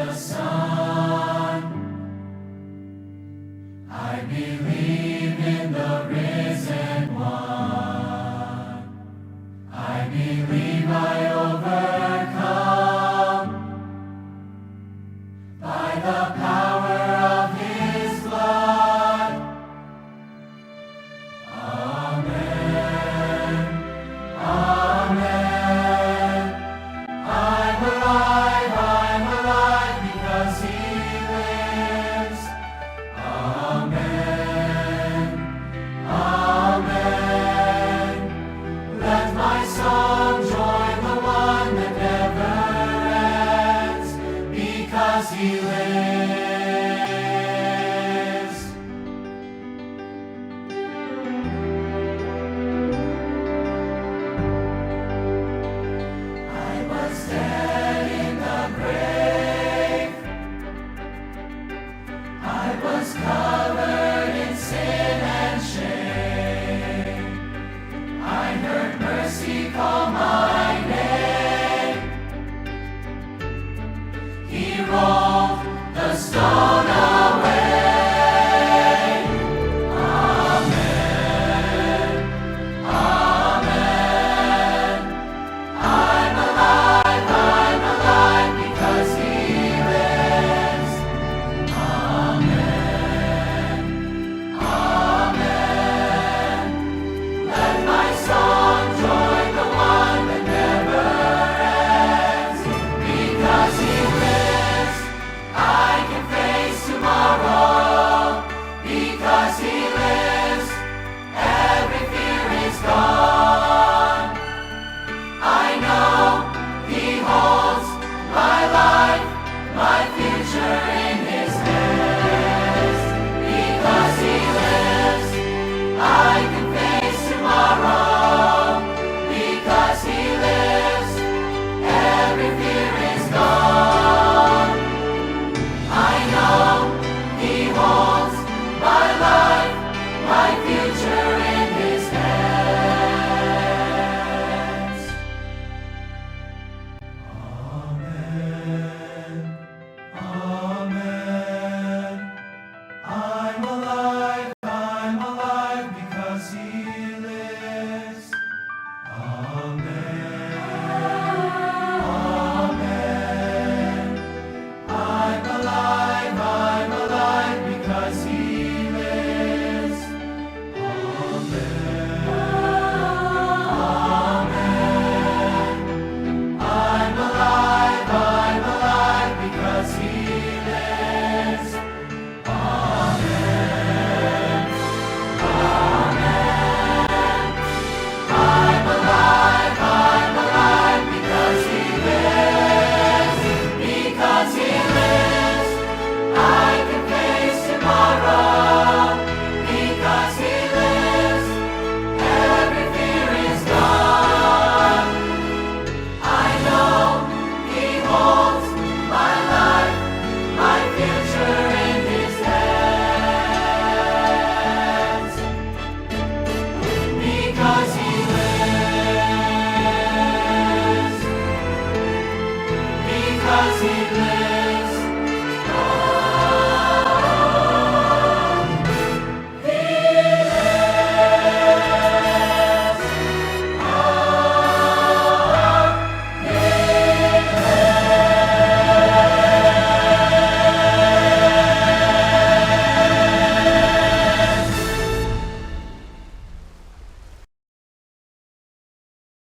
the sun. I believe in the risen one. I believe I overcome by the power of his blood. Amen. Amen. I'm alive because he lives. Amen. Amen. Let my song join the one that never ends, because he lives. I was dead in the grave. I was covered in sin and shame. I heard mercy call my name. He rolled the stone away. Amen. Amen. I'm alive because he lives. Amen. Amen. Let my song join the one that never ends, because he lives. I can face tomorrow, because he lives. Every fear is gone. I know he holds my life, my future in his hands. Because he lives, I can face tomorrow. Because he lives, every fear is gone. I know he holds my life, my future in his hands. Amen. Amen. I'm alive because he lives. Amen. Amen. I'm alive because he lives. Amen. Amen. I'm alive because he lives. Amen. Amen. I'm alive because he lives. Because he lives, I can face tomorrow. Because he lives, every fear is gone. I know he holds my life, my future in his hands. Because he lives. Because he lives.